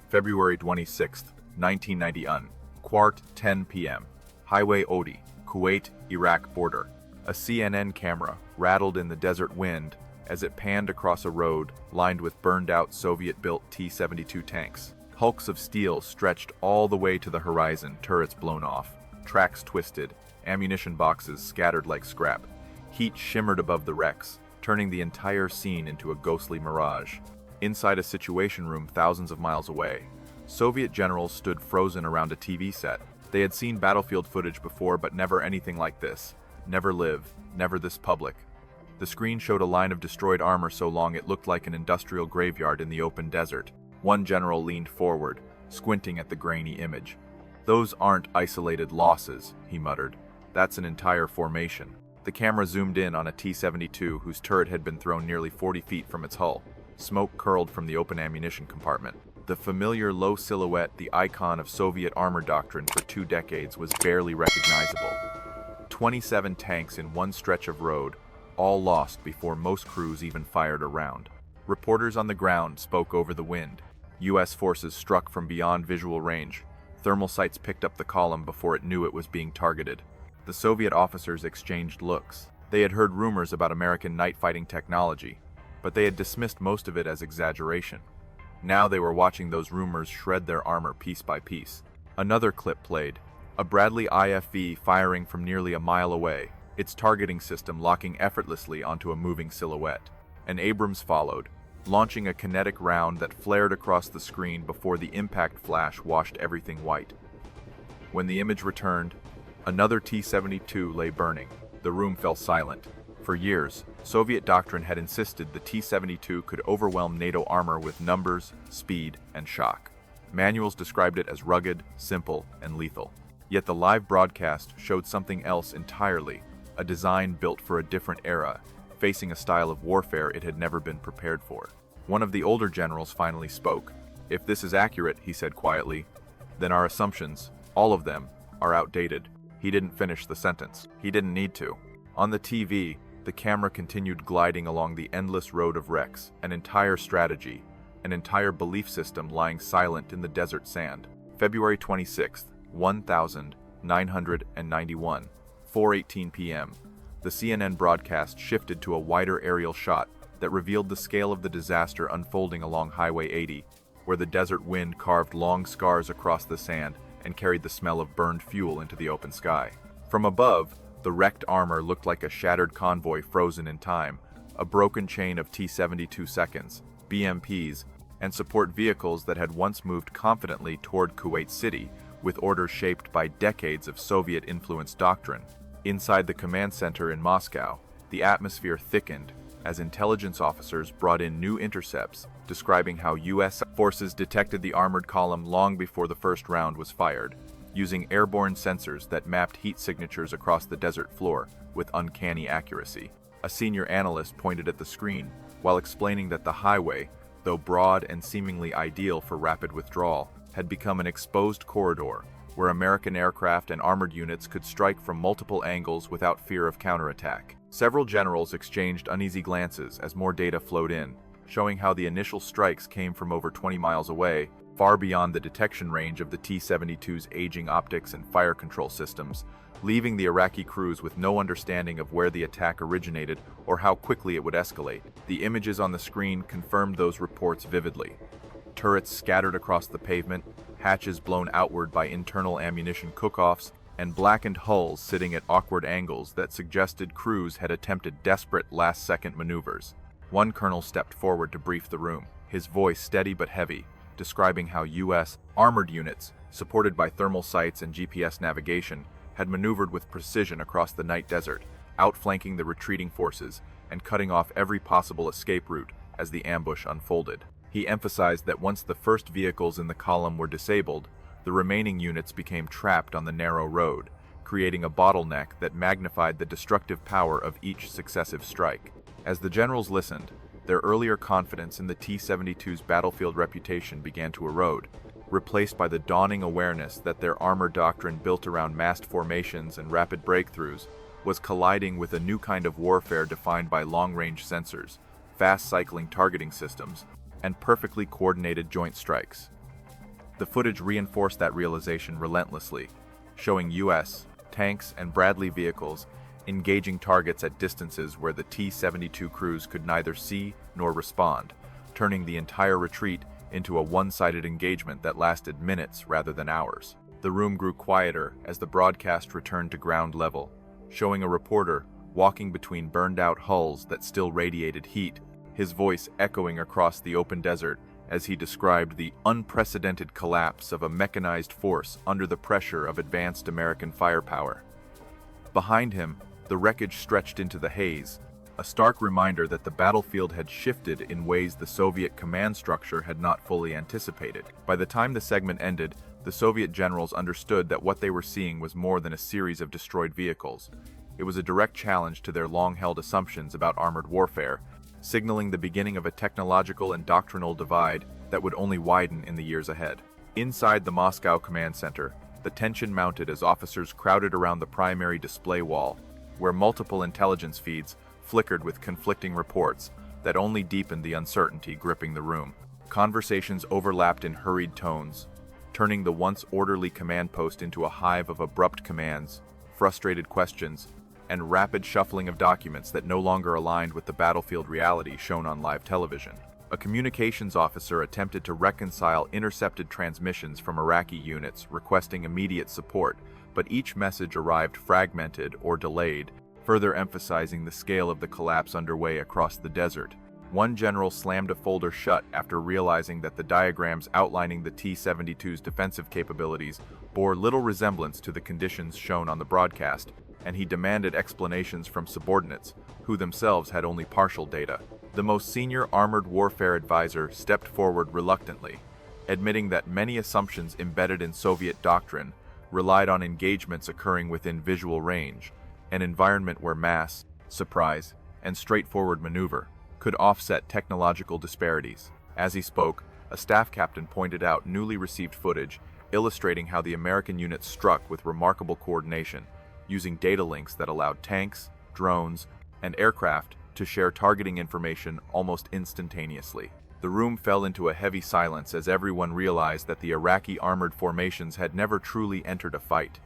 February 26th, 1990 Quart 10 p.m. Highway Odi, Kuwait-Iraq border. A CNN camera rattled in the desert wind as it panned across a road lined with burned-out Soviet-built T-72 tanks. Hulks of steel stretched all the way to the horizon, turrets blown off, tracks twisted, ammunition boxes scattered like scrap. Heat shimmered above the wrecks, turning the entire scene into a ghostly mirage. Inside a situation room thousands of miles away, Soviet generals stood frozen around a TV set. They had seen battlefield footage before, but never anything like this. Never live, never this public. The screen showed a line of destroyed armor so long it looked like an industrial graveyard in the open desert. One general leaned forward, squinting at the grainy image. "Those aren't isolated losses," he muttered. "That's an entire formation." The camera zoomed in on a T-72 whose turret had been thrown nearly 40 feet from its hull. Smoke curled from the open ammunition compartment. The familiar low silhouette, the icon of Soviet armor doctrine for 2 decades, was barely recognizable. 27 tanks in one stretch of road, all lost before most crews even fired a round. Reporters on the ground spoke over the wind. U.S. forces struck from beyond visual range. Thermal sights picked up the column before it knew it was being targeted. The Soviet officers exchanged looks. They had heard rumors about American night-fighting technology, but they had dismissed most of it as exaggeration. Now they were watching those rumors shred their armor piece by piece. Another clip played, a Bradley IFV firing from nearly a mile away, its targeting system locking effortlessly onto a moving silhouette. An Abrams followed, launching a kinetic round that flared across the screen before the impact flash washed everything white. When the image returned, another T-72 lay burning. The room fell silent. For years, Soviet doctrine had insisted the T-72 could overwhelm NATO armor with numbers, speed, and shock. Manuals described it as rugged, simple, and lethal. Yet the live broadcast showed something else entirely, a design built for a different era, facing a style of warfare it had never been prepared for. One of the older generals finally spoke. "If this is accurate," he said quietly, "then our assumptions, all of them, are outdated." He didn't finish the sentence. He didn't need to. On the TV, the camera continued gliding along the endless road of wrecks, an entire strategy, an entire belief system lying silent in the desert sand. February 26th, 1991, 4:18 p.m. The CNN broadcast shifted to a wider aerial shot that revealed the scale of the disaster unfolding along Highway 80, where the desert wind carved long scars across the sand and carried the smell of burned fuel into the open sky. From above, the wrecked armor looked like a shattered convoy frozen in time, a broken chain of T-72 seconds, BMPs, and support vehicles that had once moved confidently toward Kuwait City, with orders shaped by decades of Soviet-influenced doctrine. Inside the command center in Moscow, the atmosphere thickened as intelligence officers brought in new intercepts describing how U.S. forces detected the armored column long before the first round was fired, using airborne sensors that mapped heat signatures across the desert floor with uncanny accuracy. A senior analyst pointed at the screen while explaining that the highway, though broad and seemingly ideal for rapid withdrawal, had become an exposed corridor where American aircraft and armored units could strike from multiple angles without fear of counterattack. Several generals exchanged uneasy glances as more data flowed in, showing how the initial strikes came from over 20 miles away, far beyond the detection range of the T-72's aging optics and fire control systems, leaving the Iraqi crews with no understanding of where the attack originated or how quickly it would escalate. The images on the screen confirmed those reports vividly. Turrets scattered across the pavement, hatches blown outward by internal ammunition cook-offs, and blackened hulls sitting at awkward angles that suggested crews had attempted desperate last-second maneuvers. One colonel stepped forward to brief the room, his voice steady but heavy, describing how U.S. armored units, supported by thermal sights and GPS navigation, had maneuvered with precision across the night desert, outflanking the retreating forces and cutting off every possible escape route as the ambush unfolded. He emphasized that once the first vehicles in the column were disabled, the remaining units became trapped on the narrow road, creating a bottleneck that magnified the destructive power of each successive strike. As the generals listened, their earlier confidence in the T-72's battlefield reputation began to erode, replaced by the dawning awareness that their armor doctrine built around massed formations and rapid breakthroughs was colliding with a new kind of warfare defined by long-range sensors, fast-cycling targeting systems, and perfectly coordinated joint strikes. The footage reinforced that realization relentlessly, showing U.S. tanks and Bradley vehicles engaging targets at distances where the T-72 crews could neither see nor respond, turning the entire retreat into a one-sided engagement that lasted minutes rather than hours. The room grew quieter as the broadcast returned to ground level, showing a reporter walking between burned-out hulls that still radiated heat, his voice echoing across the open desert as he described the unprecedented collapse of a mechanized force under the pressure of advanced American firepower. Behind him, the wreckage stretched into the haze, a stark reminder that the battlefield had shifted in ways the Soviet command structure had not fully anticipated. By the time the segment ended, the Soviet generals understood that what they were seeing was more than a series of destroyed vehicles. It was a direct challenge to their long-held assumptions about armored warfare, signaling the beginning of a technological and doctrinal divide that would only widen in the years ahead. Inside the Moscow command center, the tension mounted as officers crowded around the primary display wall, where multiple intelligence feeds flickered with conflicting reports that only deepened the uncertainty gripping the room. Conversations overlapped in hurried tones, turning the once orderly command post into a hive of abrupt commands, frustrated questions, and rapid shuffling of documents that no longer aligned with the battlefield reality shown on live television. A communications officer attempted to reconcile intercepted transmissions from Iraqi units requesting immediate support, but each message arrived fragmented or delayed, further emphasizing the scale of the collapse underway across the desert. One general slammed a folder shut after realizing that the diagrams outlining the T-72's defensive capabilities bore little resemblance to the conditions shown on the broadcast, and he demanded explanations from subordinates, who themselves had only partial data. The most senior armored warfare advisor stepped forward reluctantly, admitting that many assumptions embedded in Soviet doctrine relied on engagements occurring within visual range, an environment where mass, surprise, and straightforward maneuver could offset technological disparities. As he spoke, a staff captain pointed out newly received footage illustrating how the American units struck with remarkable coordination, using data links that allowed tanks, drones, and aircraft to share targeting information almost instantaneously. The room fell into a heavy silence as everyone realized that the Iraqi armored formations had never truly entered a fight.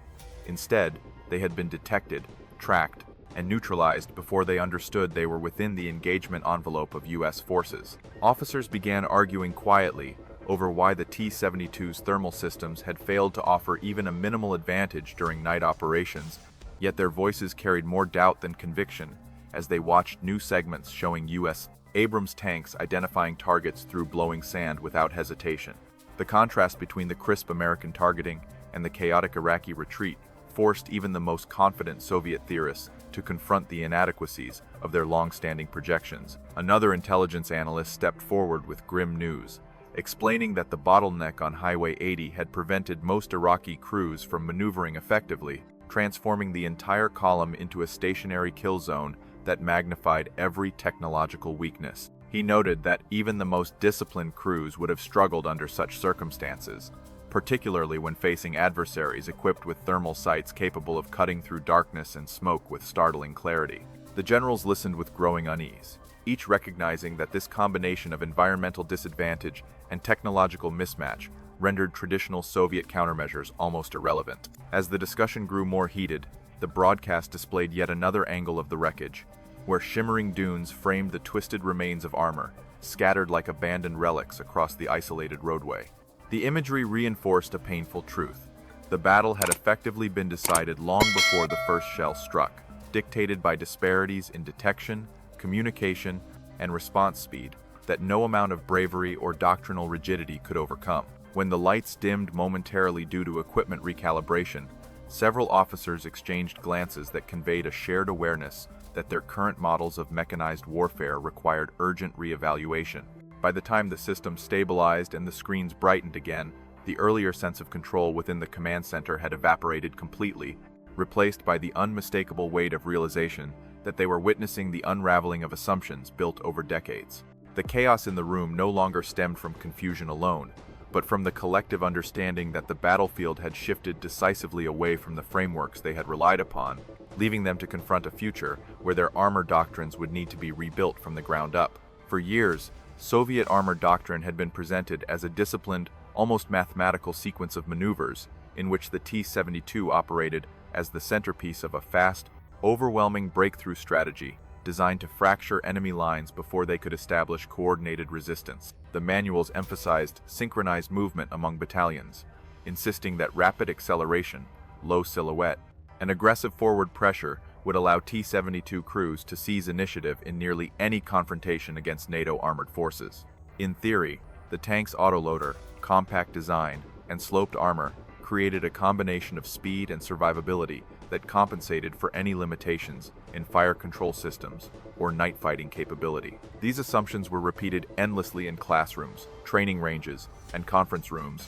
Instead, they had been detected, tracked, and neutralized before they understood they were within the engagement envelope of U.S. forces. Officers began arguing quietly over why the T-72's thermal systems had failed to offer even a minimal advantage during night operations, yet their voices carried more doubt than conviction as they watched new segments showing U.S. Abrams tanks identifying targets through blowing sand without hesitation. The contrast between the crisp American targeting and the chaotic Iraqi retreat forced even the most confident Soviet theorists to confront the inadequacies of their long-standing projections. Another intelligence analyst stepped forward with grim news, explaining that the bottleneck on Highway 80 had prevented most Iraqi crews from maneuvering effectively, transforming the entire column into a stationary kill zone that magnified every technological weakness. He noted that even the most disciplined crews would have struggled under such circumstances, particularly when facing adversaries equipped with thermal sights capable of cutting through darkness and smoke with startling clarity. The generals listened with growing unease, each recognizing that this combination of environmental disadvantage and technological mismatch rendered traditional Soviet countermeasures almost irrelevant. As the discussion grew more heated, the broadcast displayed yet another angle of the wreckage, where shimmering dunes framed the twisted remains of armor, scattered like abandoned relics across the isolated roadway. The imagery reinforced a painful truth. The battle had effectively been decided long before the first shell struck, dictated by disparities in detection, communication, and response speed that no amount of bravery or doctrinal rigidity could overcome. When the lights dimmed momentarily due to equipment recalibration, several officers exchanged glances that conveyed a shared awareness that their current models of mechanized warfare required urgent reevaluation. By the time the system stabilized and the screens brightened again, the earlier sense of control within the command center had evaporated completely, replaced by the unmistakable weight of realization that they were witnessing the unraveling of assumptions built over decades. The chaos in the room no longer stemmed from confusion alone, but from the collective understanding that the battlefield had shifted decisively away from the frameworks they had relied upon, leaving them to confront a future where their armor doctrines would need to be rebuilt from the ground up. For years, Soviet armor doctrine had been presented as a disciplined, almost mathematical sequence of maneuvers in which the T-72 operated as the centerpiece of a fast, overwhelming breakthrough strategy designed to fracture enemy lines before they could establish coordinated resistance. The manuals emphasized synchronized movement among battalions, insisting that rapid acceleration, low silhouette, and aggressive forward pressure would allow T-72 crews to seize initiative in nearly any confrontation against NATO armored forces. In theory, the tank's autoloader, compact design, and sloped armor created a combination of speed and survivability that compensated for any limitations in fire control systems or night fighting capability. These assumptions were repeated endlessly in classrooms, training ranges, and conference rooms,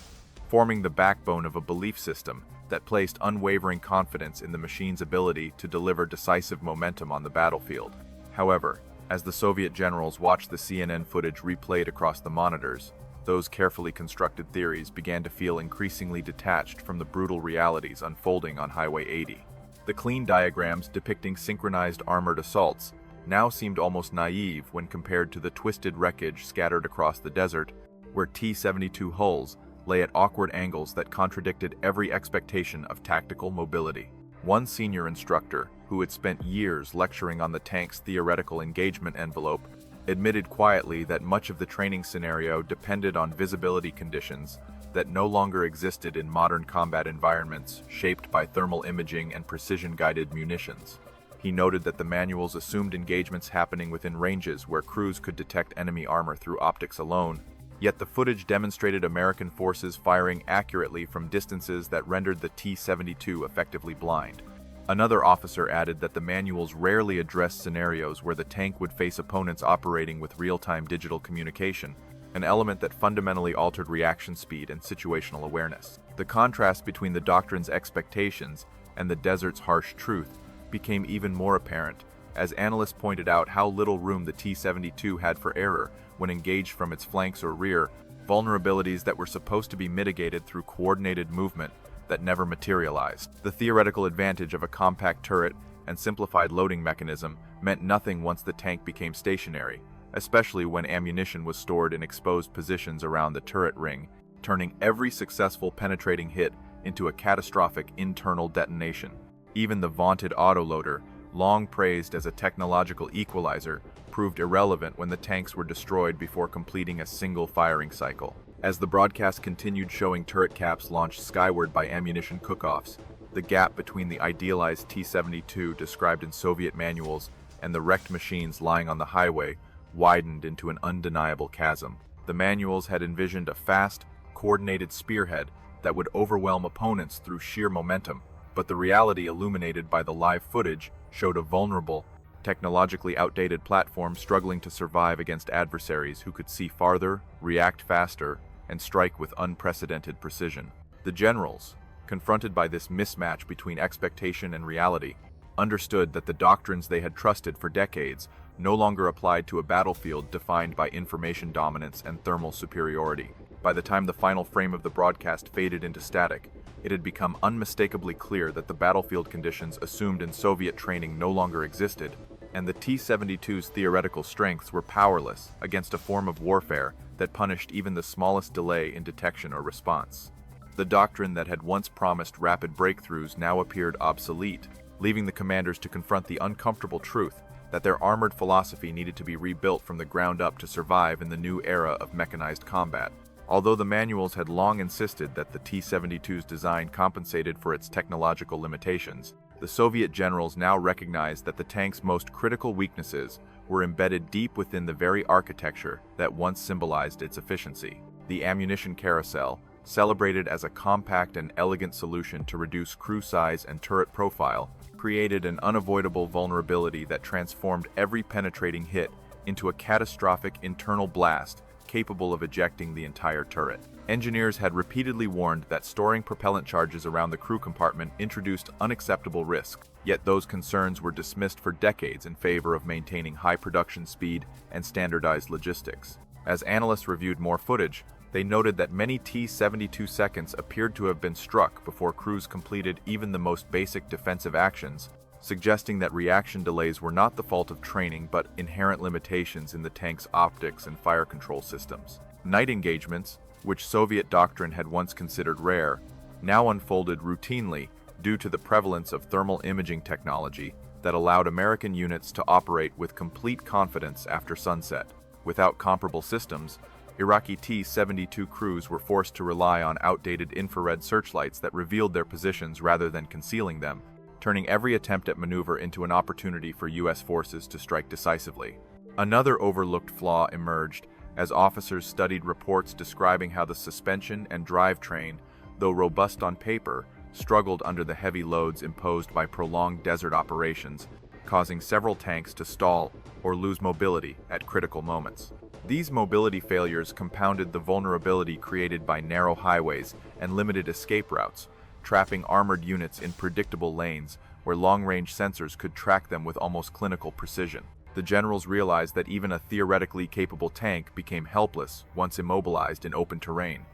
forming the backbone of a belief system that placed unwavering confidence in the machine's ability to deliver decisive momentum on the battlefield. However, as the Soviet generals watched the CNN footage replayed across the monitors, those carefully constructed theories began to feel increasingly detached from the brutal realities unfolding on Highway 80. The clean diagrams depicting synchronized armored assaults now seemed almost naive when compared to the twisted wreckage scattered across the desert, where T-72 hulls lay at awkward angles that contradicted every expectation of tactical mobility. One senior instructor, who had spent years lecturing on the tank's theoretical engagement envelope, admitted quietly that much of the training scenario depended on visibility conditions that no longer existed in modern combat environments shaped by thermal imaging and precision-guided munitions. He noted that the manuals assumed engagements happening within ranges where crews could detect enemy armor through optics alone, yet the footage demonstrated American forces firing accurately from distances that rendered the T-72 effectively blind. Another officer added that the manuals rarely addressed scenarios where the tank would face opponents operating with real-time digital communication, an element that fundamentally altered reaction speed and situational awareness. The contrast between the doctrine's expectations and the desert's harsh truth became even more apparent, as analysts pointed out how little room the T-72 had for error when engaged from its flanks or rear, vulnerabilities that were supposed to be mitigated through coordinated movement that never materialized. The theoretical advantage of a compact turret and simplified loading mechanism meant nothing once the tank became stationary, especially when ammunition was stored in exposed positions around the turret ring, turning every successful penetrating hit into a catastrophic internal detonation. Even the vaunted autoloader, long praised as a technological equalizer, proved irrelevant when the tanks were destroyed before completing a single firing cycle. As the broadcast continued showing turret caps launched skyward by ammunition cook-offs, the gap between the idealized T-72 described in Soviet manuals and the wrecked machines lying on the highway widened into an undeniable chasm. The manuals had envisioned a fast, coordinated spearhead that would overwhelm opponents through sheer momentum, but the reality illuminated by the live footage showed a vulnerable, technologically outdated platform struggling to survive against adversaries who could see farther, react faster, and strike with unprecedented precision. The generals, confronted by this mismatch between expectation and reality, understood that the doctrines they had trusted for decades no longer applied to a battlefield defined by information dominance and thermal superiority. By the time the final frame of the broadcast faded into static, it had become unmistakably clear that the battlefield conditions assumed in Soviet training no longer existed, and the T-72's theoretical strengths were powerless against a form of warfare that punished even the smallest delay in detection or response. The doctrine that had once promised rapid breakthroughs now appeared obsolete, leaving the commanders to confront the uncomfortable truth that their armored philosophy needed to be rebuilt from the ground up to survive in the new era of mechanized combat. Although the manuals had long insisted that the T-72's design compensated for its technological limitations, the Soviet generals now recognized that the tank's most critical weaknesses were embedded deep within the very architecture that once symbolized its efficiency. The ammunition carousel, celebrated as a compact and elegant solution to reduce crew size and turret profile, created an unavoidable vulnerability that transformed every penetrating hit into a catastrophic internal blast capable of ejecting the entire turret. Engineers had repeatedly warned that storing propellant charges around the crew compartment introduced unacceptable risk, yet those concerns were dismissed for decades in favor of maintaining high production speed and standardized logistics. As analysts reviewed more footage, they noted that many T-72 seconds appeared to have been struck before crews completed even the most basic defensive actions, suggesting that reaction delays were not the fault of training but inherent limitations in the tank's optics and fire control systems. Night engagements, which Soviet doctrine had once considered rare, now unfolded routinely due to the prevalence of thermal imaging technology that allowed American units to operate with complete confidence after sunset. Without comparable systems, Iraqi T-72 crews were forced to rely on outdated infrared searchlights that revealed their positions rather than concealing them, turning every attempt at maneuver into an opportunity for U.S. forces to strike decisively. Another overlooked flaw emerged as officers studied reports describing how the suspension and drivetrain, though robust on paper, struggled under the heavy loads imposed by prolonged desert operations, causing several tanks to stall or lose mobility at critical moments. These mobility failures compounded the vulnerability created by narrow highways and limited escape routes, trapping armored units in predictable lanes where long-range sensors could track them with almost clinical precision. The generals realized that even a theoretically capable tank became helpless once immobilized in open terrain,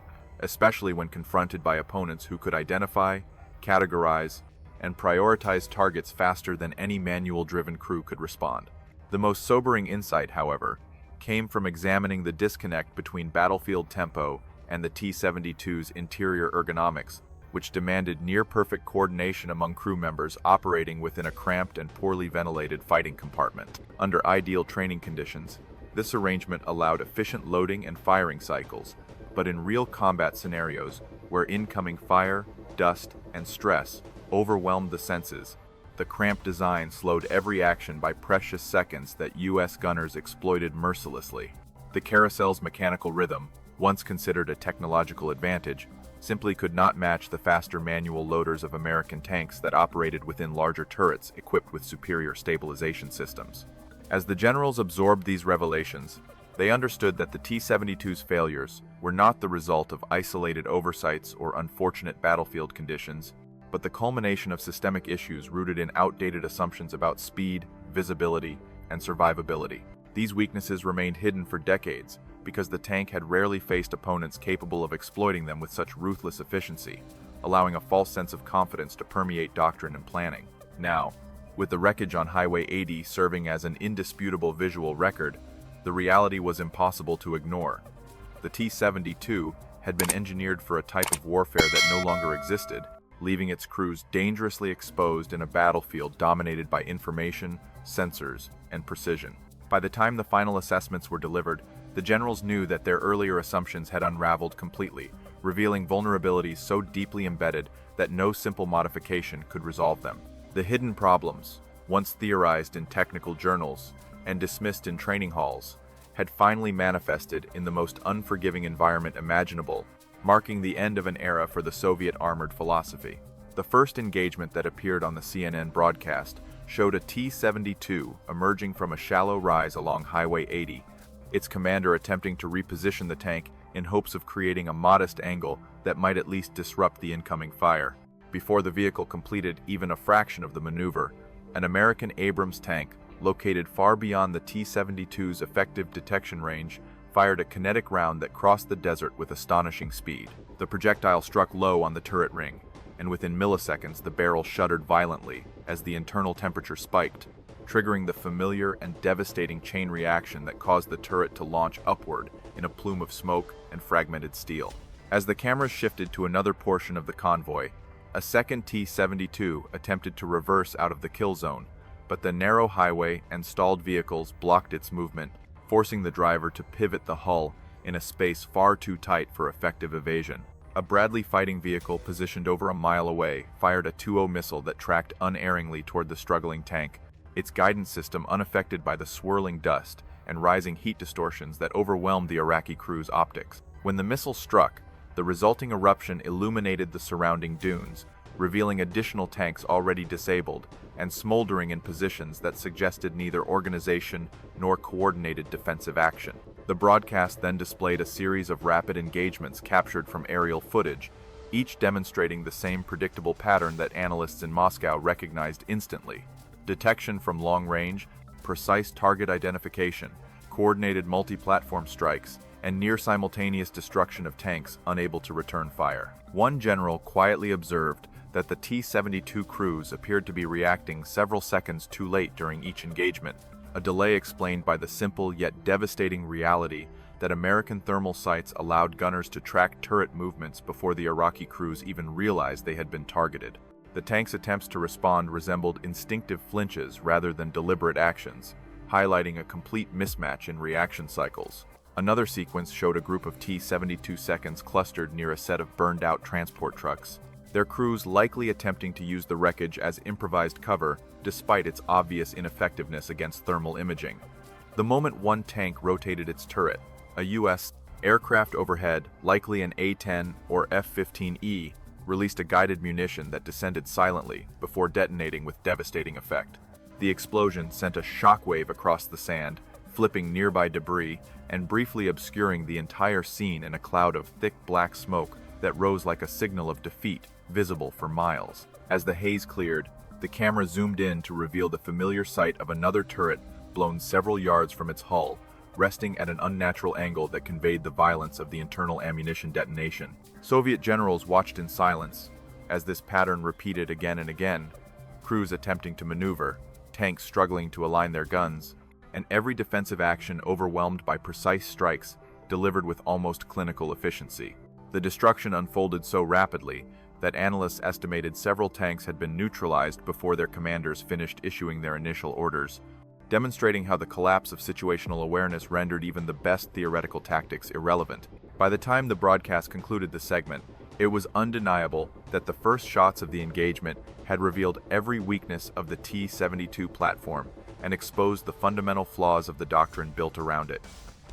especially when confronted by opponents who could identify, categorize, and prioritize targets faster than any manual-driven crew could respond. The most sobering insight, however, came from examining the disconnect between battlefield tempo and the T-72's interior ergonomics, which demanded near-perfect coordination among crew members operating within a cramped and poorly ventilated fighting compartment. Under ideal training conditions, this arrangement allowed efficient loading and firing cycles, but in real combat scenarios, where incoming fire, dust, and stress overwhelmed the senses, the cramped design slowed every action by precious seconds that U.S. gunners exploited mercilessly. The carousel's mechanical rhythm, once considered a technological advantage, simply could not match the faster manual loaders of American tanks that operated within larger turrets equipped with superior stabilization systems. As the generals absorbed these revelations, they understood that the T-72's failures were not the result of isolated oversights or unfortunate battlefield conditions, but the culmination of systemic issues rooted in outdated assumptions about speed, visibility, and survivability. These weaknesses remained hidden for decades because the tank had rarely faced opponents capable of exploiting them with such ruthless efficiency, allowing a false sense of confidence to permeate doctrine and planning. Now, with the wreckage on Highway 80 serving as an indisputable visual record, the reality was impossible to ignore. The T-72 had been engineered for a type of warfare that no longer existed, leaving its crews dangerously exposed in a battlefield dominated by information, sensors, and precision. By the time the final assessments were delivered, the generals knew that their earlier assumptions had unraveled completely, revealing vulnerabilities so deeply embedded that no simple modification could resolve them. The hidden problems, once theorized in technical journals and dismissed in training halls, had finally manifested in the most unforgiving environment imaginable, marking the end of an era for the Soviet armored philosophy. The first engagement that appeared on the CNN broadcast showed a T-72 emerging from a shallow rise along Highway 80, its commander attempting to reposition the tank in hopes of creating a modest angle that might at least disrupt the incoming fire. Before the vehicle completed even a fraction of the maneuver, an American Abrams tank, located far beyond the T-72's effective detection range, fired a kinetic round that crossed the desert with astonishing speed. The projectile struck low on the turret ring, and within milliseconds the barrel shuddered violently as the internal temperature spiked, triggering the familiar and devastating chain reaction that caused the turret to launch upward in a plume of smoke and fragmented steel. As the cameras shifted to another portion of the convoy, a second T-72 attempted to reverse out of the kill zone, but the narrow highway and stalled vehicles blocked its movement, forcing the driver to pivot the hull in a space far too tight for effective evasion. A Bradley fighting vehicle positioned over a mile away fired a 2-0 missile that tracked unerringly toward the struggling tank, its guidance system unaffected by the swirling dust and rising heat distortions that overwhelmed the Iraqi crew's optics. When the missile struck, the resulting eruption illuminated the surrounding dunes, revealing additional tanks already disabled and smoldering in positions that suggested neither organization nor coordinated defensive action. The broadcast then displayed a series of rapid engagements captured from aerial footage, each demonstrating the same predictable pattern that analysts in Moscow recognized instantly: detection from long range, precise target identification, coordinated multi-platform strikes, and near-simultaneous destruction of tanks unable to return fire. One general quietly observed that the T-72 crews appeared to be reacting several seconds too late during each engagement, a delay explained by the simple yet devastating reality that American thermal sights allowed gunners to track turret movements before the Iraqi crews even realized they had been targeted. The tank's attempts to respond resembled instinctive flinches rather than deliberate actions, highlighting a complete mismatch in reaction cycles. Another sequence showed a group of T-72 seconds clustered near a set of burned-out transport trucks, their crews likely attempting to use the wreckage as improvised cover despite its obvious ineffectiveness against thermal imaging. The moment one tank rotated its turret, a U.S. aircraft overhead, likely an A-10 or F-15E, released a guided munition that descended silently before detonating with devastating effect. The explosion sent a shockwave across the sand, flipping nearby debris and briefly obscuring the entire scene in a cloud of thick black smoke that rose like a signal of defeat, visible for miles. As the haze cleared, the camera zoomed in to reveal the familiar sight of another turret blown several yards from its hull, resting at an unnatural angle that conveyed the violence of the internal ammunition detonation. Soviet generals watched in silence as this pattern repeated again and again, crews attempting to maneuver, tanks struggling to align their guns, and every defensive action overwhelmed by precise strikes delivered with almost clinical efficiency. The destruction unfolded so rapidly that analysts estimated several tanks had been neutralized before their commanders finished issuing their initial orders, demonstrating how the collapse of situational awareness rendered even the best theoretical tactics irrelevant. By the time the broadcast concluded the segment, it was undeniable that the first shots of the engagement had revealed every weakness of the T-72 platform and exposed the fundamental flaws of the doctrine built around it.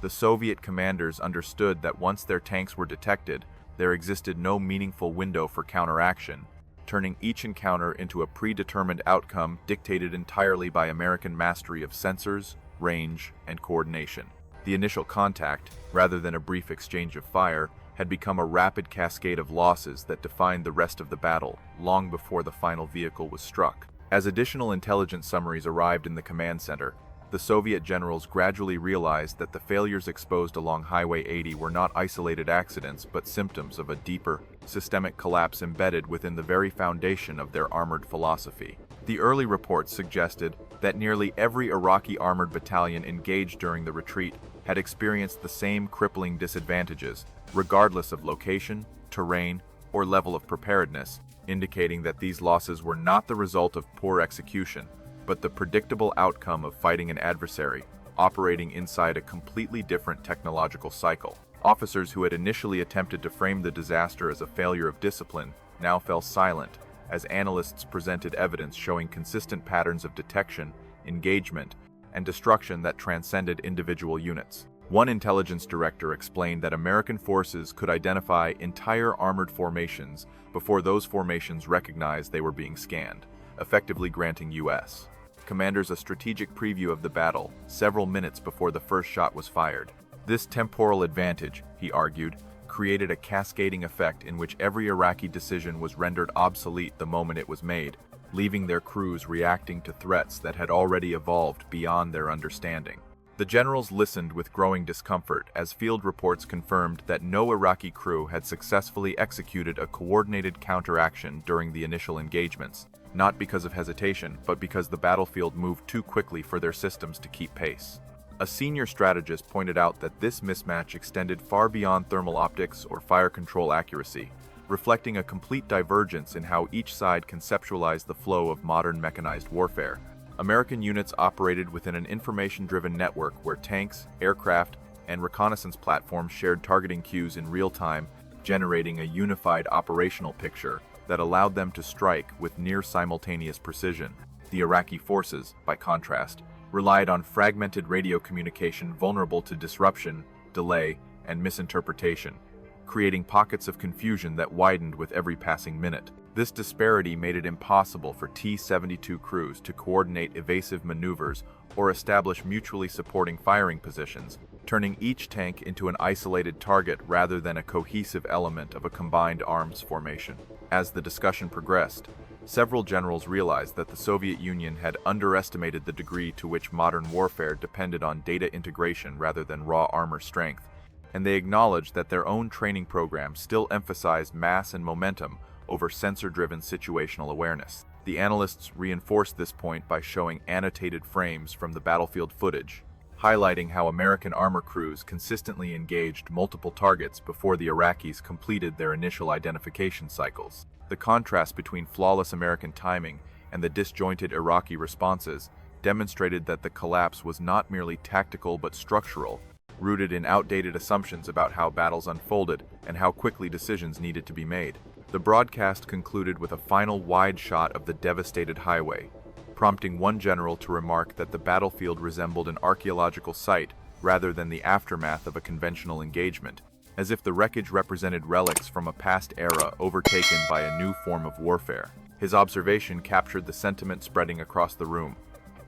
The Soviet commanders understood that once their tanks were detected, there existed no meaningful window for counteraction, turning each encounter into a predetermined outcome dictated entirely by American mastery of sensors, range, and coordination. The initial contact, rather than a brief exchange of fire, had become a rapid cascade of losses that defined the rest of the battle, long before the final vehicle was struck. As additional intelligence summaries arrived in the command center, the Soviet generals gradually realized that the failures exposed along Highway 80 were not isolated accidents but symptoms of a deeper, systemic collapse embedded within the very foundation of their armored philosophy. The early reports suggested that nearly every Iraqi armored battalion engaged during the retreat had experienced the same crippling disadvantages, regardless of location, terrain, or level of preparedness, indicating that these losses were not the result of poor execution, but the predictable outcome of fighting an adversary operating inside a completely different technological cycle. Officers who had initially attempted to frame the disaster as a failure of discipline now fell silent as analysts presented evidence showing consistent patterns of detection, engagement, and destruction that transcended individual units. One intelligence director explained that American forces could identify entire armored formations before those formations recognized they were being scanned, effectively granting U.S. commanders a strategic preview of the battle several minutes before the first shot was fired. This temporal advantage, he argued, created a cascading effect in which every Iraqi decision was rendered obsolete the moment it was made, leaving their crews reacting to threats that had already evolved beyond their understanding. The generals listened with growing discomfort as field reports confirmed that no Iraqi crew had successfully executed a coordinated counteraction during the initial engagements, not because of hesitation, but because the battlefield moved too quickly for their systems to keep pace. A senior strategist pointed out that this mismatch extended far beyond thermal optics or fire control accuracy, reflecting a complete divergence in how each side conceptualized the flow of modern mechanized warfare. American units operated within an information-driven network where tanks, aircraft, and reconnaissance platforms shared targeting cues in real time, generating a unified operational picture that allowed them to strike with near-simultaneous precision. The Iraqi forces, by contrast, relied on fragmented radio communication vulnerable to disruption, delay, and misinterpretation, creating pockets of confusion that widened with every passing minute. This disparity made it impossible for T-72 crews to coordinate evasive maneuvers or establish mutually supporting firing positions, turning each tank into an isolated target rather than a cohesive element of a combined arms formation. As the discussion progressed, several generals realized that the Soviet Union had underestimated the degree to which modern warfare depended on data integration rather than raw armor strength, and they acknowledged that their own training programs still emphasized mass and momentum over sensor-driven situational awareness. The analysts reinforced this point by showing annotated frames from the battlefield footage, highlighting how American armor crews consistently engaged multiple targets before the Iraqis completed their initial identification cycles. The contrast between flawless American timing and the disjointed Iraqi responses demonstrated that the collapse was not merely tactical but structural, rooted in outdated assumptions about how battles unfolded and how quickly decisions needed to be made. The broadcast concluded with a final wide shot of the devastated highway, prompting one general to remark that the battlefield resembled an archaeological site rather than the aftermath of a conventional engagement, as if the wreckage represented relics from a past era overtaken by a new form of warfare. His observation captured the sentiment spreading across the room.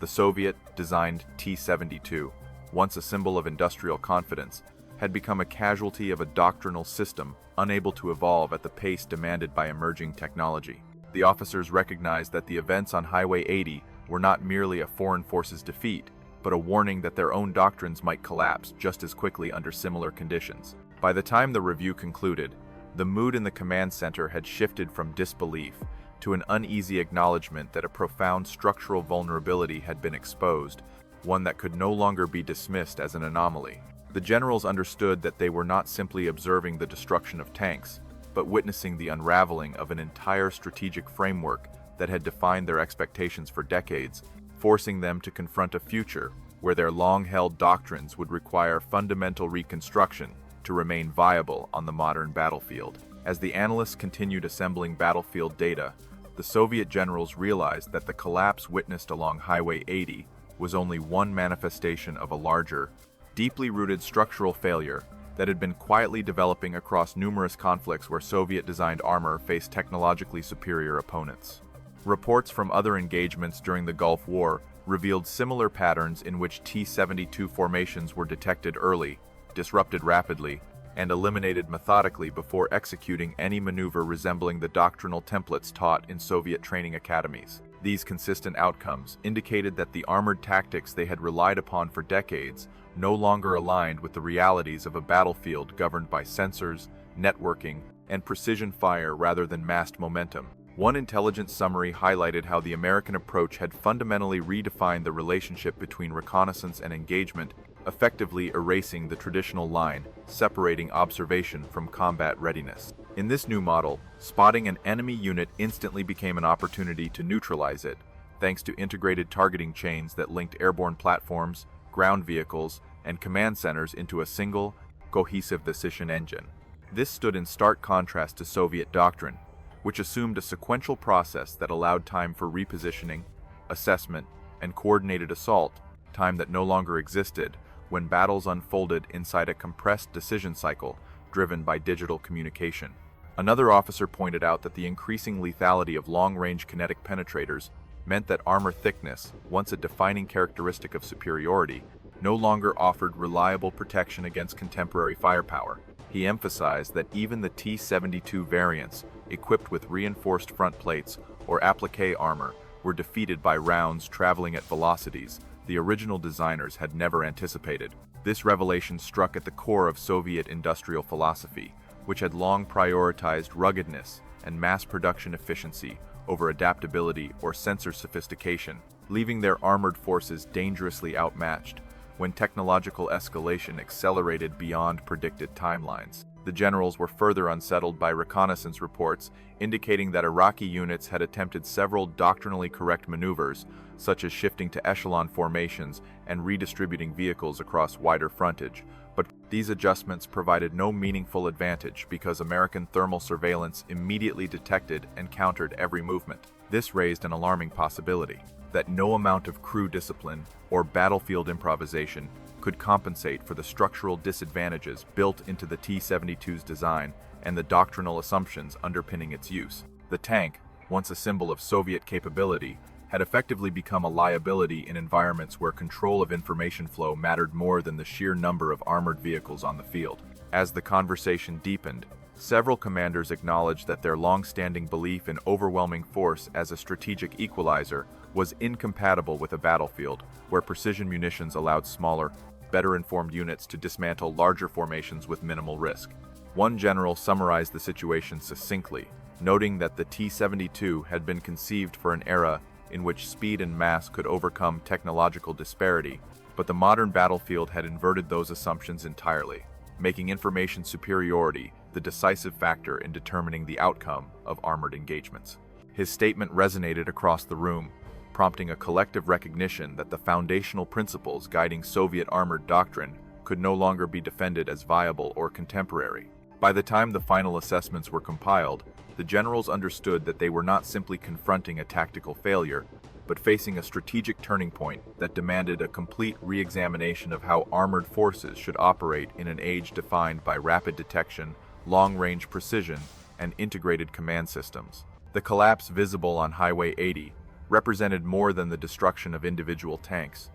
The Soviet-designed T-72, once a symbol of industrial confidence, had become a casualty of a doctrinal system unable to evolve at the pace demanded by emerging technology. The officers recognized that the events on Highway 80 were not merely a foreign force's defeat, but a warning that their own doctrines might collapse just as quickly under similar conditions. By the time the review concluded, the mood in the command center had shifted from disbelief to an uneasy acknowledgement that a profound structural vulnerability had been exposed, one that could no longer be dismissed as an anomaly. The generals understood that they were not simply observing the destruction of tanks, but witnessing the unraveling of an entire strategic framework that had defined their expectations for decades, forcing them to confront a future where their long-held doctrines would require fundamental reconstruction to remain viable on the modern battlefield. As the analysts continued assembling battlefield data, the Soviet generals realized that the collapse witnessed along Highway 80 was only one manifestation of a larger, deeply rooted structural failure that had been quietly developing across numerous conflicts where Soviet-designed armor faced technologically superior opponents. Reports from other engagements during the Gulf War revealed similar patterns in which T-72 formations were detected early, disrupted rapidly, and eliminated methodically before executing any maneuver resembling the doctrinal templates taught in Soviet training academies. These consistent outcomes indicated that the armored tactics they had relied upon for decades no longer aligned with the realities of a battlefield governed by sensors, networking, and precision fire rather than massed momentum. One intelligence summary highlighted how the American approach had fundamentally redefined the relationship between reconnaissance and engagement, effectively erasing the traditional line separating observation from combat readiness. In this new model, spotting an enemy unit instantly became an opportunity to neutralize it, thanks to integrated targeting chains that linked airborne platforms, ground vehicles, and command centers into a single, cohesive decision engine. This stood in stark contrast to Soviet doctrine, which assumed a sequential process that allowed time for repositioning, assessment, and coordinated assault, time that no longer existed when battles unfolded inside a compressed decision cycle driven by digital communication. Another officer pointed out that the increasing lethality of long-range kinetic penetrators meant that armor thickness, once a defining characteristic of superiority, no longer offered reliable protection against contemporary firepower. He emphasized that even the T-72 variants, equipped with reinforced front plates or applique armor, were defeated by rounds traveling at velocities the original designers had never anticipated. This revelation struck at the core of Soviet industrial philosophy, which had long prioritized ruggedness and mass production efficiency over adaptability or sensor sophistication, leaving their armored forces dangerously outmatched when technological escalation accelerated beyond predicted timelines. The generals were further unsettled by reconnaissance reports indicating that Iraqi units had attempted several doctrinally correct maneuvers, such as shifting to echelon formations and redistributing vehicles across wider frontage, but these adjustments provided no meaningful advantage because American thermal surveillance immediately detected and countered every movement. This raised an alarming possibility that no amount of crew discipline or battlefield improvisation could compensate for the structural disadvantages built into the T-72's design and the doctrinal assumptions underpinning its use. The tank, once a symbol of Soviet capability, had effectively become a liability in environments where control of information flow mattered more than the sheer number of armored vehicles on the field. As the conversation deepened, several commanders acknowledged that their long-standing belief in overwhelming force as a strategic equalizer was incompatible with a battlefield where precision munitions allowed smaller, better-informed units to dismantle larger formations with minimal risk. One general summarized the situation succinctly, noting that the T-72 had been conceived for an era in which speed and mass could overcome technological disparity, but the modern battlefield had inverted those assumptions entirely, making information superiority the decisive factor in determining the outcome of armored engagements. His statement resonated across the room, prompting a collective recognition that the foundational principles guiding Soviet armored doctrine could no longer be defended as viable or contemporary. By the time the final assessments were compiled, the generals understood that they were not simply confronting a tactical failure, but facing a strategic turning point that demanded a complete re-examination of how armored forces should operate in an age defined by rapid detection, long-range precision, and integrated command systems. The collapse visible on Highway 80 represented more than the destruction of individual tanks.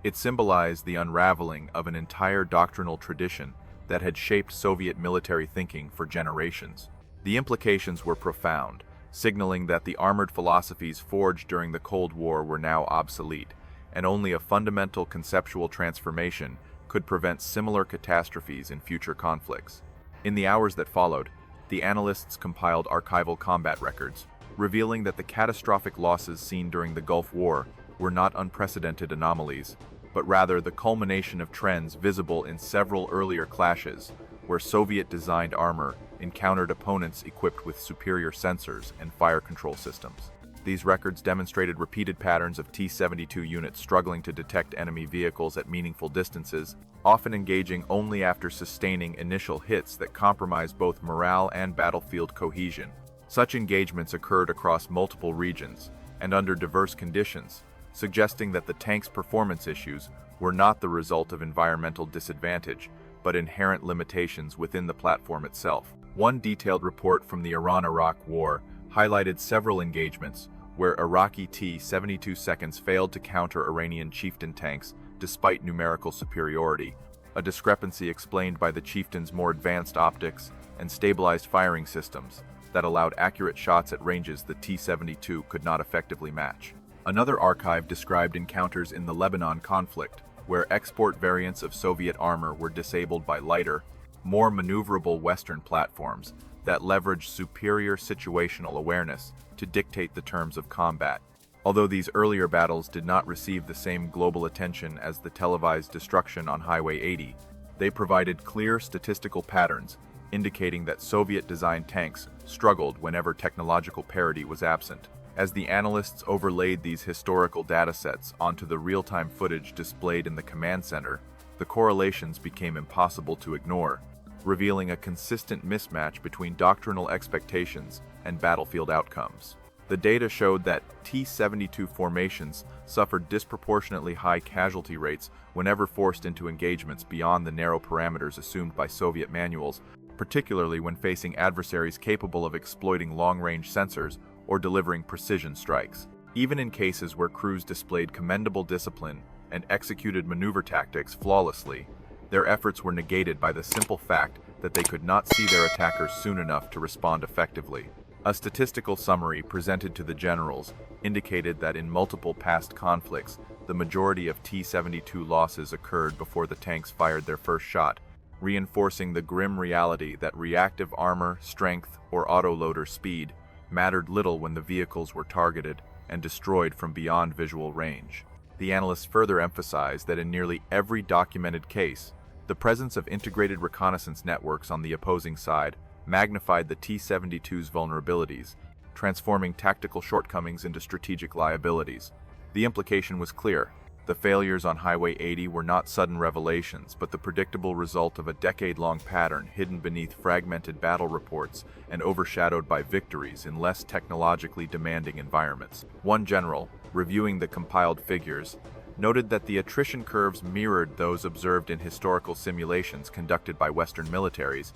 It symbolized the unraveling of an entire doctrinal tradition that had shaped Soviet military thinking for generations. The implications were profound, signaling that the armored philosophies forged during the Cold War were now obsolete, and only a fundamental conceptual transformation could prevent similar catastrophes in future conflicts. In the hours that followed, the analysts compiled archival combat records, revealing that the catastrophic losses seen during the Gulf War were not unprecedented anomalies, but rather the culmination of trends visible in several earlier clashes, where Soviet-designed armor encountered opponents equipped with superior sensors and fire control systems. These records demonstrated repeated patterns of T-72 units struggling to detect enemy vehicles at meaningful distances, often engaging only after sustaining initial hits that compromised both morale and battlefield cohesion. Such engagements occurred across multiple regions and under diverse conditions, suggesting that the tank's performance issues were not the result of environmental disadvantage, but inherent limitations within the platform itself. One detailed report from the Iran-Iraq War highlighted several engagements where Iraqi T-72s failed to counter Iranian Chieftain tanks despite numerical superiority, a discrepancy explained by the Chieftain's more advanced optics and stabilized firing systems that allowed accurate shots at ranges the T-72 could not effectively match. Another archive described encounters in the Lebanon conflict, where export variants of Soviet armor were disabled by lighter, more maneuverable Western platforms that leveraged superior situational awareness to dictate the terms of combat. Although these earlier battles did not receive the same global attention as the televised destruction on Highway 80, they provided clear statistical patterns indicating that Soviet-designed tanks struggled whenever technological parity was absent. As the analysts overlaid these historical datasets onto the real-time footage displayed in the command center, the correlations became impossible to ignore, revealing a consistent mismatch between doctrinal expectations and battlefield outcomes. The data showed that T-72 formations suffered disproportionately high casualty rates whenever forced into engagements beyond the narrow parameters assumed by Soviet manuals, particularly when facing adversaries capable of exploiting long-range sensors or delivering precision strikes. Even in cases where crews displayed commendable discipline and executed maneuver tactics flawlessly, their efforts were negated by the simple fact that they could not see their attackers soon enough to respond effectively. A statistical summary presented to the generals indicated that in multiple past conflicts, the majority of T-72 losses occurred before the tanks fired their first shot, reinforcing the grim reality that reactive armor, strength, or autoloader speed mattered little when the vehicles were targeted and destroyed from beyond visual range. The analysts further emphasized that in nearly every documented case, the presence of integrated reconnaissance networks on the opposing side magnified the T-72's vulnerabilities, transforming tactical shortcomings into strategic liabilities. The implication was clear. The failures on Highway 80 were not sudden revelations, but the predictable result of a decade-long pattern hidden beneath fragmented battle reports and overshadowed by victories in less technologically demanding environments. One general, reviewing the compiled figures, noted that the attrition curves mirrored those observed in historical simulations conducted by Western militaries,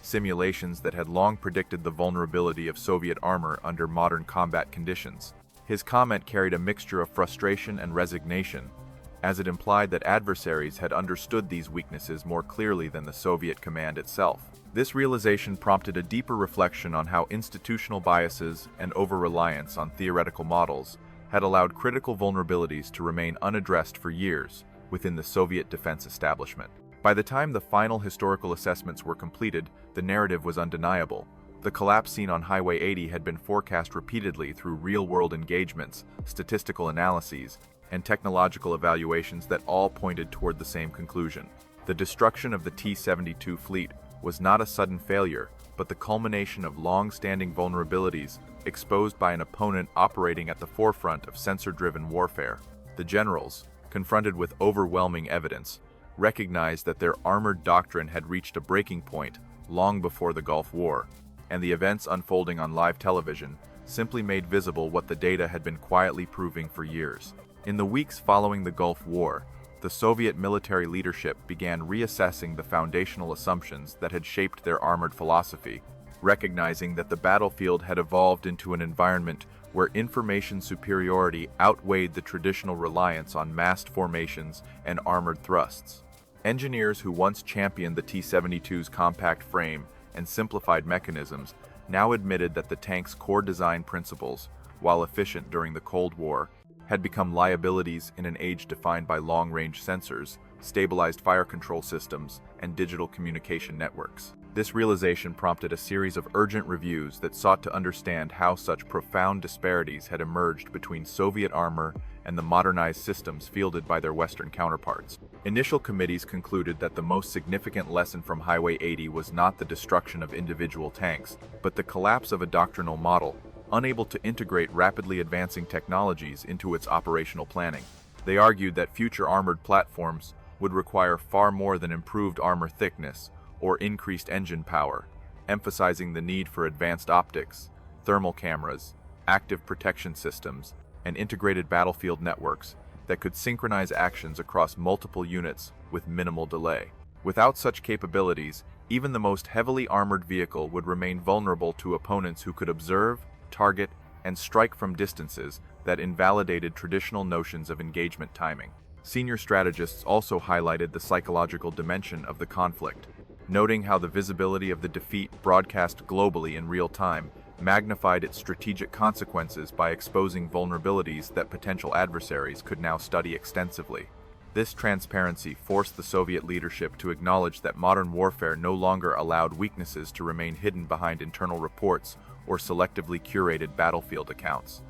simulations that had long predicted the vulnerability of Soviet armor under modern combat conditions. His comment carried a mixture of frustration and resignation, as it implied that adversaries had understood these weaknesses more clearly than the Soviet command itself. This realization prompted a deeper reflection on how institutional biases and over-reliance on theoretical models had allowed critical vulnerabilities to remain unaddressed for years within the Soviet defense establishment. By the time the final historical assessments were completed, the narrative was undeniable. The collapse seen on Highway 80 had been forecast repeatedly through real-world engagements, statistical analyses, and technological evaluations that all pointed toward the same conclusion. The destruction of the T-72 fleet was not a sudden failure, but the culmination of long-standing vulnerabilities exposed by an opponent operating at the forefront of sensor-driven warfare. The generals, confronted with overwhelming evidence, recognized that their armored doctrine had reached a breaking point long before the Gulf War, and the events unfolding on live television simply made visible what the data had been quietly proving for years. In the weeks following the Gulf War, the Soviet military leadership began reassessing the foundational assumptions that had shaped their armored philosophy, recognizing that the battlefield had evolved into an environment where information superiority outweighed the traditional reliance on massed formations and armored thrusts. Engineers who once championed the T-72's compact frame and simplified mechanisms now admitted that the tank's core design principles, while efficient during the Cold War, had become liabilities in an age defined by long-range sensors, stabilized fire control systems, and digital communication networks. This realization prompted a series of urgent reviews that sought to understand how such profound disparities had emerged between Soviet armor and the modernized systems fielded by their Western counterparts. Initial committees concluded that the most significant lesson from Highway 80 was not the destruction of individual tanks, but the collapse of a doctrinal model, unable to integrate rapidly advancing technologies into its operational planning. They argued that future armored platforms would require far more than improved armor thickness or increased engine power, emphasizing the need for advanced optics, thermal cameras, active protection systems, and integrated battlefield networks that could synchronize actions across multiple units with minimal delay. Without such capabilities, even the most heavily armored vehicle would remain vulnerable to opponents who could observe, target, and strike from distances that invalidated traditional notions of engagement timing. Senior strategists also highlighted the psychological dimension of the conflict, noting how the visibility of the defeat broadcast globally in real time magnified its strategic consequences by exposing vulnerabilities that potential adversaries could now study extensively. This transparency forced the Soviet leadership to acknowledge that modern warfare no longer allowed weaknesses to remain hidden behind internal reports or selectively curated battlefield accounts.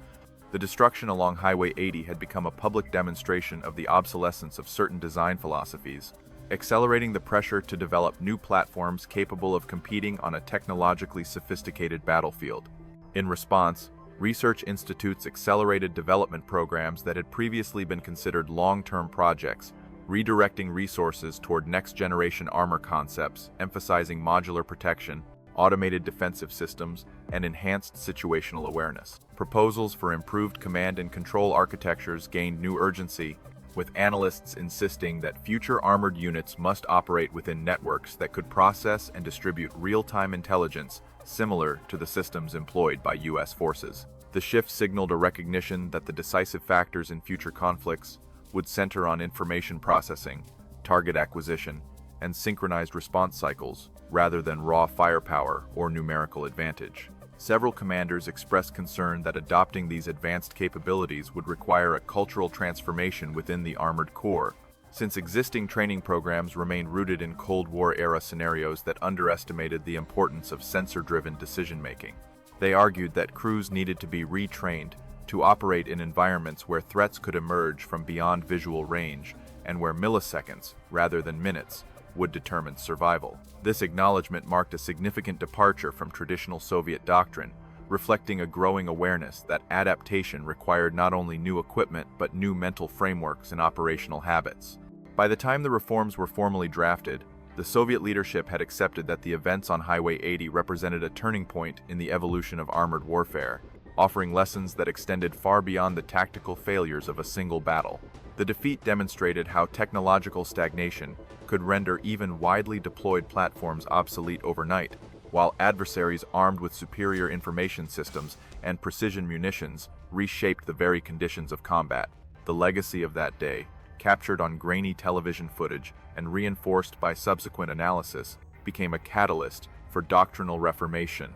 The destruction along Highway 80 had become a public demonstration of the obsolescence of certain design philosophies, accelerating the pressure to develop new platforms capable of competing on a technologically sophisticated battlefield. In response, research institutes accelerated development programs that had previously been considered long-term projects, redirecting resources toward next-generation armor concepts, emphasizing modular protection, automated defensive systems, and enhanced situational awareness. Proposals for improved command and control architectures gained new urgency, with analysts insisting that future armored units must operate within networks that could process and distribute real-time intelligence similar to the systems employed by U.S. forces. The shift signaled a recognition that the decisive factors in future conflicts would center on information processing, target acquisition, and synchronized response cycles, rather than raw firepower or numerical advantage. Several commanders expressed concern that adopting these advanced capabilities would require a cultural transformation within the armored corps, since existing training programs remained rooted in Cold War-era scenarios that underestimated the importance of sensor-driven decision-making. They argued that crews needed to be retrained to operate in environments where threats could emerge from beyond visual range and where milliseconds, rather than minutes, would determine survival. This acknowledgement marked a significant departure from traditional Soviet doctrine, reflecting a growing awareness that adaptation required not only new equipment but new mental frameworks and operational habits. By the time the reforms were formally drafted, the Soviet leadership had accepted that the events on Highway 80 represented a turning point in the evolution of armored warfare, offering lessons that extended far beyond the tactical failures of a single battle. The defeat demonstrated how technological stagnation could render even widely deployed platforms obsolete overnight, while adversaries armed with superior information systems and precision munitions reshaped the very conditions of combat. The legacy of that day, captured on grainy television footage and reinforced by subsequent analysis, became a catalyst for doctrinal reformation,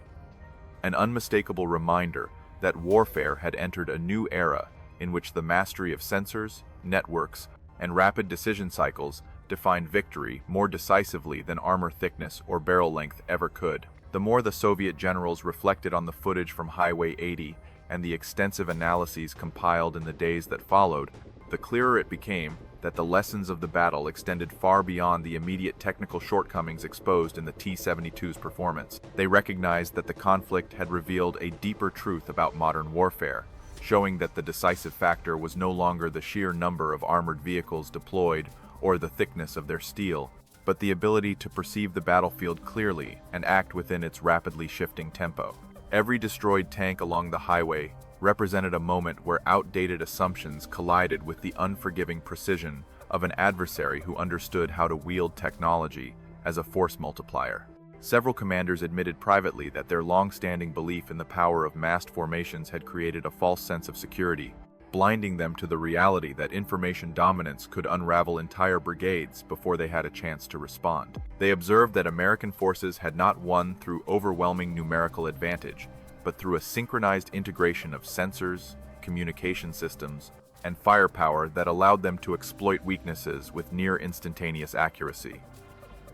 an unmistakable reminder that warfare had entered a new era in which the mastery of sensors, networks, and rapid decision cycles defined victory more decisively than armor thickness or barrel length ever could. The more the Soviet generals reflected on the footage from Highway 80 and the extensive analyses compiled in the days that followed, the clearer it became that the lessons of the battle extended far beyond the immediate technical shortcomings exposed in the T-72s' performance. They recognized that the conflict had revealed a deeper truth about modern warfare, showing that the decisive factor was no longer the sheer number of armored vehicles deployed or the thickness of their steel, but the ability to perceive the battlefield clearly and act within its rapidly shifting tempo. Every destroyed tank along the highway represented a moment where outdated assumptions collided with the unforgiving precision of an adversary who understood how to wield technology as a force multiplier. Several commanders admitted privately that their long-standing belief in the power of massed formations had created a false sense of security, blinding them to the reality that information dominance could unravel entire brigades before they had a chance to respond. They observed that American forces had not won through overwhelming numerical advantage, but through a synchronized integration of sensors, communication systems, and firepower that allowed them to exploit weaknesses with near-instantaneous accuracy.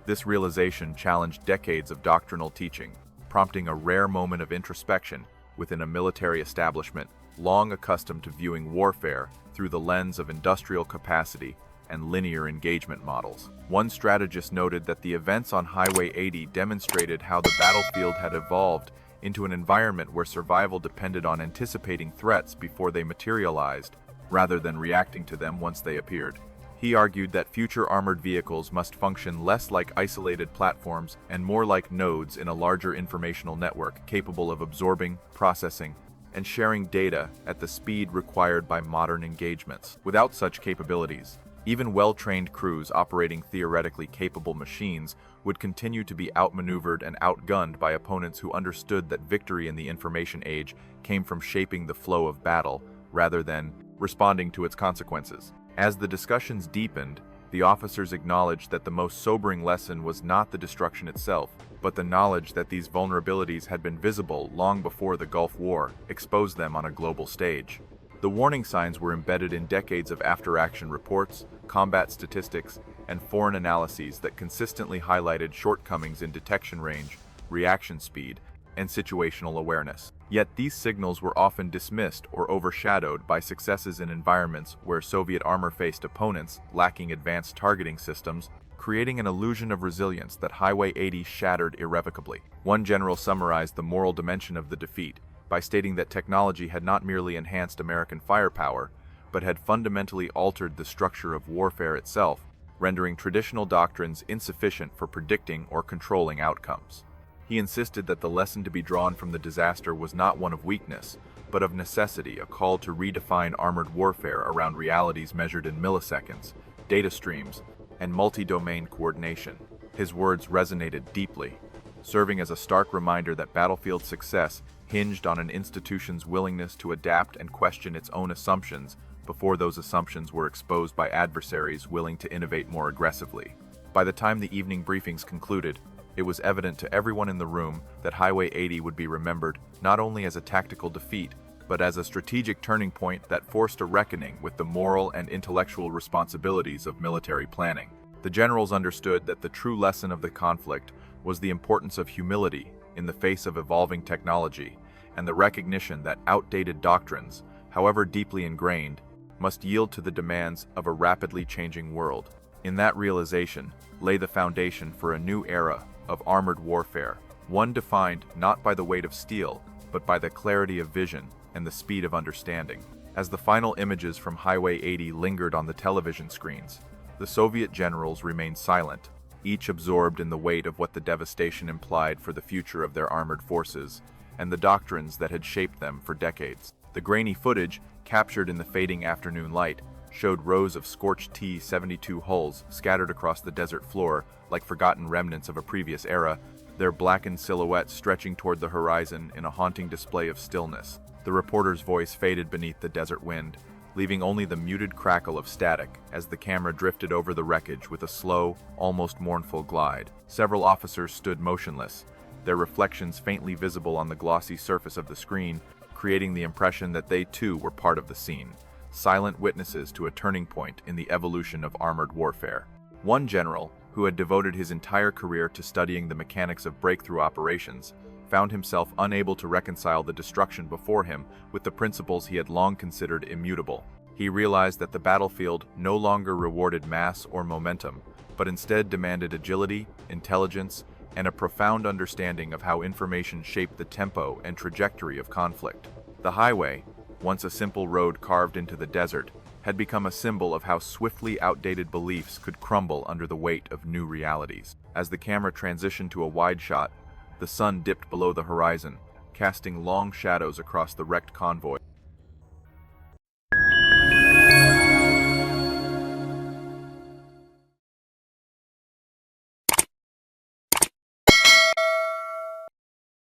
This realization challenged decades of doctrinal teaching, prompting a rare moment of introspection within a military establishment long accustomed to viewing warfare through the lens of industrial capacity and linear engagement models. One strategist noted that the events on Highway 80 demonstrated how the battlefield had evolved into an environment where survival depended on anticipating threats before they materialized, rather than reacting to them once they appeared. He argued that future armored vehicles must function less like isolated platforms and more like nodes in a larger informational network capable of absorbing, processing, and sharing data at the speed required by modern engagements. Without such capabilities, even well-trained crews operating theoretically capable machines would continue to be outmaneuvered and outgunned by opponents who understood that victory in the information age came from shaping the flow of battle rather than responding to its consequences. As the discussions deepened, the officers acknowledged that the most sobering lesson was not the destruction itself, but the knowledge that these vulnerabilities had been visible long before the Gulf War exposed them on a global stage. The warning signs were embedded in decades of after-action reports, combat statistics, and foreign analyses that consistently highlighted shortcomings in detection range, reaction speed, and situational awareness. Yet these signals were often dismissed or overshadowed by successes in environments where Soviet armor faced opponents lacking advanced targeting systems, creating an illusion of resilience that Highway 80 shattered irrevocably. One general summarized the moral dimension of the defeat by stating that technology had not merely enhanced American firepower, but had fundamentally altered the structure of warfare itself, rendering traditional doctrines insufficient for predicting or controlling outcomes. He insisted that the lesson to be drawn from the disaster was not one of weakness, but of necessity, a call to redefine armored warfare around realities measured in milliseconds, data streams, and multi-domain coordination. His words resonated deeply, serving as a stark reminder that battlefield success hinged on an institution's willingness to adapt and question its own assumptions before those assumptions were exposed by adversaries willing to innovate more aggressively. By the time the evening briefings concluded, it was evident to everyone in the room that Highway 80 would be remembered not only as a tactical defeat, but as a strategic turning point that forced a reckoning with the moral and intellectual responsibilities of military planning. The generals understood that the true lesson of the conflict was the importance of humility in the face of evolving technology, and the recognition that outdated doctrines, however deeply ingrained, must yield to the demands of a rapidly changing world. In that realization lay the foundation for a new era of armored warfare, one defined not by the weight of steel, but by the clarity of vision and the speed of understanding. As the final images from Highway 80 lingered on the television screens, the Soviet generals remained silent, each absorbed in the weight of what the devastation implied for the future of their armored forces and the doctrines that had shaped them for decades. The grainy footage, captured in the fading afternoon light, showed rows of scorched T-72 hulls scattered across the desert floor like forgotten remnants of a previous era, their blackened silhouettes stretching toward the horizon in a haunting display of stillness. The reporter's voice faded beneath the desert wind, leaving only the muted crackle of static as the camera drifted over the wreckage with a slow, almost mournful glide. Several officers stood motionless, their reflections faintly visible on the glossy surface of the screen, creating the impression that they too were part of the scene, silent witnesses to a turning point in the evolution of armored warfare. One general, who had devoted his entire career to studying the mechanics of breakthrough operations, found himself unable to reconcile the destruction before him with the principles he had long considered immutable. He realized that the battlefield no longer rewarded mass or momentum, but instead demanded agility, intelligence, and a profound understanding of how information shaped the tempo and trajectory of conflict. The highway, once a simple road carved into the desert, had become a symbol of how swiftly outdated beliefs could crumble under the weight of new realities. As the camera transitioned to a wide shot, the sun dipped below the horizon, casting long shadows across the wrecked convoy.